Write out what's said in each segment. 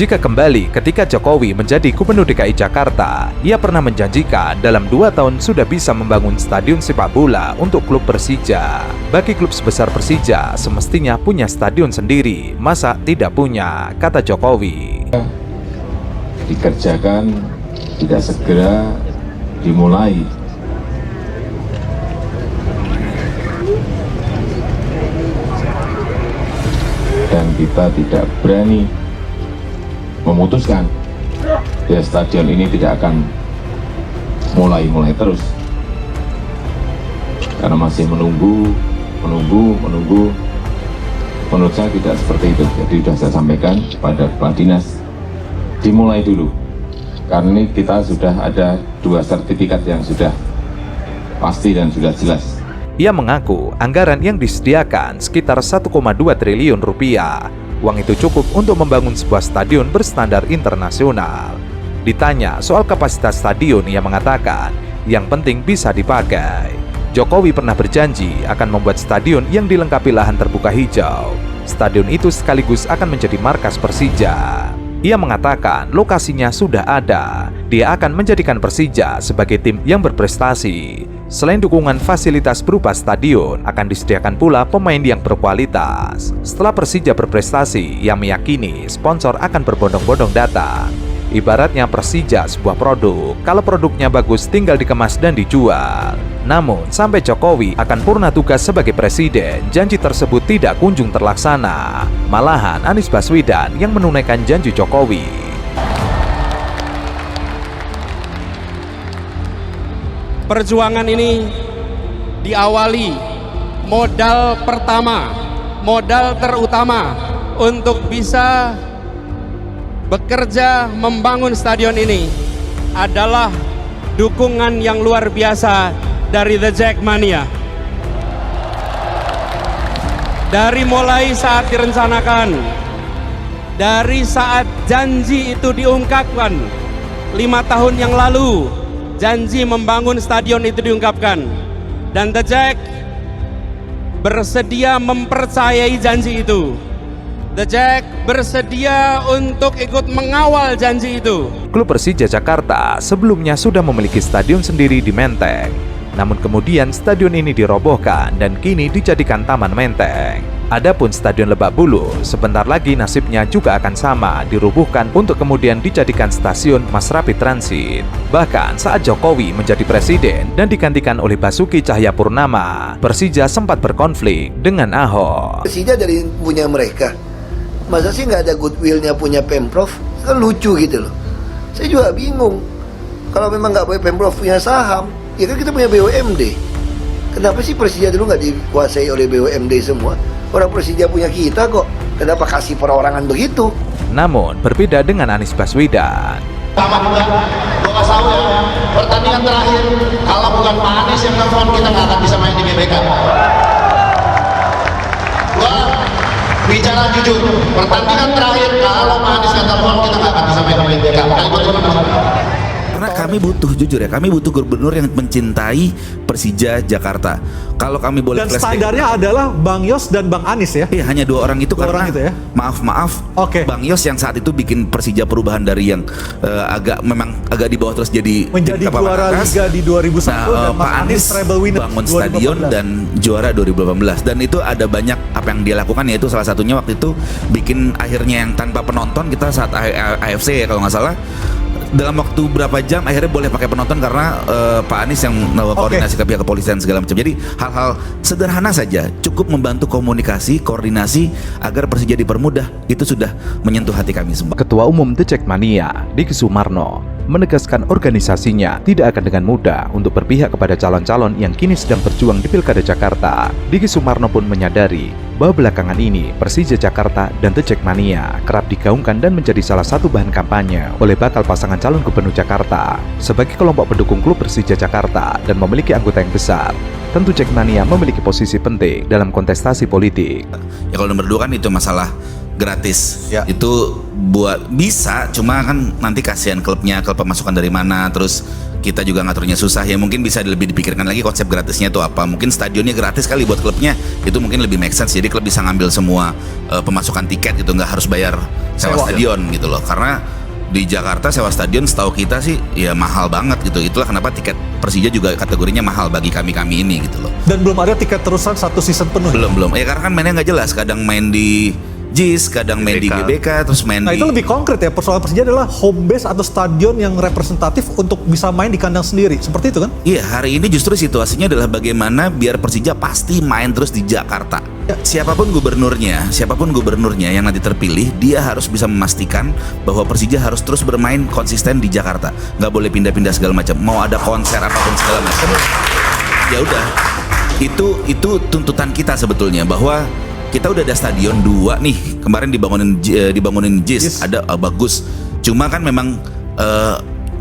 Jika kembali ketika Jokowi menjadi Gubernur DKI Jakarta, ia pernah menjanjikan dalam 2 tahun sudah bisa membangun stadion sepak bola untuk klub Persija. Bagi klub sebesar Persija, semestinya punya stadion sendiri, masa tidak punya, kata Jokowi. Dikerjakan, tidak segera dimulai. Dan kita tidak berani memutuskan ya stadion ini tidak akan mulai terus karena masih menunggu. Menurut saya tidak seperti itu. Jadi sudah saya sampaikan pada Kepala Dinas, dimulai dulu karena ini kita sudah ada 2 sertifikat yang sudah pasti dan sudah jelas. Ia mengaku anggaran yang disediakan sekitar 1,2 triliun rupiah. Uang itu cukup untuk membangun sebuah stadion berstandar internasional. Ditanya soal kapasitas stadion, ia mengatakan yang penting bisa dipakai. Jokowi pernah berjanji akan membuat stadion yang dilengkapi lahan terbuka hijau. Stadion itu sekaligus akan menjadi markas Persija. Ia mengatakan lokasinya sudah ada. Dia akan menjadikan Persija sebagai tim yang berprestasi. Selain dukungan fasilitas berupa stadion, akan disediakan pula pemain yang berkualitas. Setelah Persija berprestasi, ia meyakini sponsor akan berbondong-bondong datang. Ibaratnya Persija sebuah produk, kalau produknya bagus tinggal dikemas dan dijual. Namun, sampai Jokowi akan purna tugas sebagai presiden, janji tersebut tidak kunjung terlaksana. Malahan Anies Baswedan yang menunaikan janji Jokowi. Perjuangan ini diawali modal pertama, modal terutama untuk bisa bekerja membangun stadion ini adalah dukungan yang luar biasa dari The Jackmania. Dari mulai saat direncanakan, dari saat janji itu diungkapkan 5 tahun yang lalu, janji membangun stadion itu diungkapkan, dan The Jack bersedia mempercayai janji itu. The Jack bersedia untuk ikut mengawal janji itu. Klub Persija Jakarta sebelumnya sudah memiliki stadion sendiri di Menteng. Namun kemudian stadion ini dirobohkan dan kini dijadikan Taman Menteng. Adapun Stadion Lebak Bulus sebentar lagi nasibnya juga akan sama, dirubuhkan untuk kemudian dijadikan stasiun Mass Rapid Transit. Bahkan saat Jokowi menjadi presiden dan digantikan oleh Basuki Cahayapurnama, Persija sempat berkonflik dengan Ahok. Persija dari punya mereka, masa sih nggak ada goodwill-nya punya Pemprov? Kan lucu gitu loh. Saya juga bingung. Kalau memang nggak boleh Pemprov punya saham, ya kan kita punya BUMD. Kenapa sih Persija dulu nggak dikuasai oleh BUMD semua? Orang Persija punya kita kok. Kenapa kasih perorangan begitu? Namun berbeda dengan Anies Baswedan. Sama juga, gue kasih tahu ya, pertandingan terakhir kalau bukan Pak Anies yang nelfon, kita nggak akan bisa main di GBK. Gue bicara jujur, pertandingan terakhir kalau Pak Anies yang nelfon, kita nggak akan bisa main di GBK. Karena kami butuh, jujur ya, kami butuh gubernur yang mencintai Persija Jakarta. Kalau kami boleh dan standarnya adalah Bang Yos dan Bang Anies ya? Iya, hanya 2 orang itu. 2 karena orang itu ya? maaf, Oke. Bang Yos yang saat itu bikin Persija perubahan dari yang memang agak di bawah terus jadi menjadi juara Liga di 2001 dan Pak Anies treble winner bangun 2018. stadion dan juara 2018. Dan itu ada banyak apa yang dia lakukan, yaitu salah satunya waktu itu bikin akhirnya yang tanpa penonton kita saat AFC ya kalau nggak salah. Dalam waktu berapa jam akhirnya boleh pakai penonton karena Pak Anies yang koordinasi ke pihak kepolisian segala macam. Jadi hal-hal sederhana saja cukup membantu komunikasi, koordinasi agar Persija dipermudah. Itu sudah menyentuh hati kami semua. Ketua Umum The Jackmania, Diki Sumarno, menegaskan organisasinya tidak akan dengan mudah untuk berpihak kepada calon-calon yang kini sedang berjuang di Pilkada Jakarta. Diki Sumarno pun menyadari bahwa belakangan ini Persija Jakarta dan The Jackmania kerap digaungkan dan menjadi salah satu bahan kampanye oleh bakal pasangan calon gubernur Jakarta. Sebagai kelompok pendukung klub Persija Jakarta dan memiliki anggota yang besar, tentu Jackmania memiliki posisi penting dalam kontestasi politik. Ya kalau nomor 2 kan itu masalah gratis Ya. Itu buat bisa, cuma kan nanti kasihan klubnya, klub pemasukan dari mana, terus kita juga ngaturnya susah ya, mungkin bisa lebih dipikirkan lagi konsep gratisnya itu apa. Mungkin stadionnya gratis kali buat klubnya, itu mungkin lebih make sense. Jadi klub bisa ngambil semua pemasukan tiket gitu, nggak harus bayar sewa stadion gitu loh. Karena di Jakarta sewa stadion setahu kita sih ya mahal banget gitu. Itulah kenapa tiket Persija juga kategorinya mahal bagi kami ini gitu loh. Dan belum ada tiket terusan 1 season penuh. Belum ya, karena kan mainnya nggak jelas, kadang main di JIS, kadang main di GBK, terus main Nah di... itu lebih konkret ya, persoalan Persija adalah home base atau stadion yang representatif untuk bisa main di kandang sendiri, seperti itu kan? Iya, hari ini justru situasinya adalah bagaimana biar Persija pasti main terus di Jakarta. Siapapun gubernurnya yang nanti terpilih, dia harus bisa memastikan bahwa Persija harus terus bermain konsisten di Jakarta. Nggak boleh pindah-pindah segala macam. Mau ada konser apapun segala macam, ya udah. Itu tuntutan kita sebetulnya, bahwa kita udah ada stadion 2 nih, kemarin dibangunin JIS, ada bagus. Cuma kan memang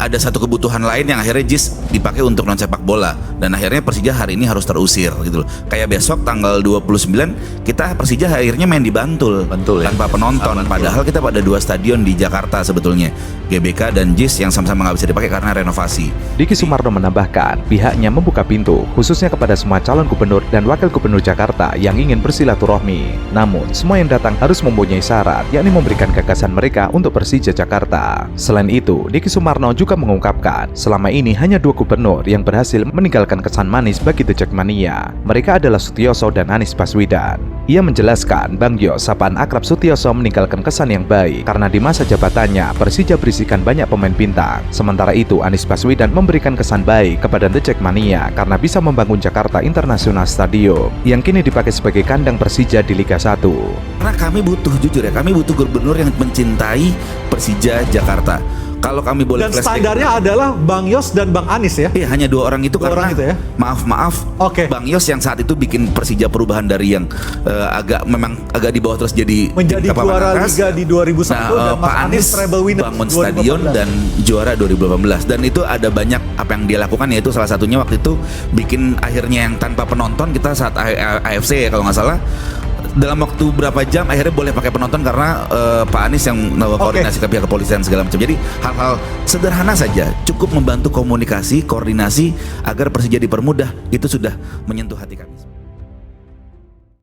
ada satu kebutuhan lain yang akhirnya JIS dipakai untuk non sepak bola, dan akhirnya Persija hari ini harus terusir gitu loh. Kayak besok tanggal 29 kita Persija akhirnya main di Bantul ya? Tanpa penonton, padahal kita pada 2 stadion di Jakarta sebetulnya, GBK dan JIS, yang sama-sama nggak bisa dipakai karena renovasi. Diki Sumarno menambahkan, pihaknya membuka pintu khususnya kepada semua calon gubernur dan wakil gubernur Jakarta yang ingin bersilaturahmi. Namun, semua yang datang harus mempunyai syarat, yakni memberikan gagasan mereka untuk Persija Jakarta. Selain itu, Diki Sumarno juga mengungkapkan, selama ini hanya 2 gubernur yang berhasil meninggalkan kesan manis bagi The Jackmania. Mereka adalah Sutioso dan Anies Baswedan. Ia menjelaskan, Bang Yos, sapaan akrab Sutioso meninggalkan kesan yang baik karena di masa jabatannya Persija berisikan banyak pemain bintang. Sementara itu, Anies Baswedan memberikan kesan baik kepada The Jackmania karena bisa membangun Jakarta International Stadium yang kini dipakai sebagai kandang Persija di Liga 1. Karena kami butuh, jujur ya, kami butuh gubernur yang mencintai Persija Jakarta. Kalau kami boleh dan flashback, standarnya adalah Bang Yos dan Bang Anis ya? iya, hanya 2 orang itu. Karena itu ya? maaf, Oke. Bang Yos yang saat itu bikin Persija perubahan dari yang memang agak di bawah terus jadi Menjadi juara Liga di 2001, dan Mas Pak Anis treble winner bangun 2018. stadion dan juara 2018, dan itu ada banyak apa yang dia lakukan, yaitu salah satunya waktu itu bikin akhirnya yang tanpa penonton kita saat AFC ya kalau nggak salah, dalam waktu berapa jam akhirnya boleh pakai penonton karena Pak Anies yang koordinasi ke pihak kepolisian segala macam. Jadi hal-hal sederhana saja cukup membantu komunikasi, koordinasi agar Persija dipermudah, itu sudah menyentuh hati kami.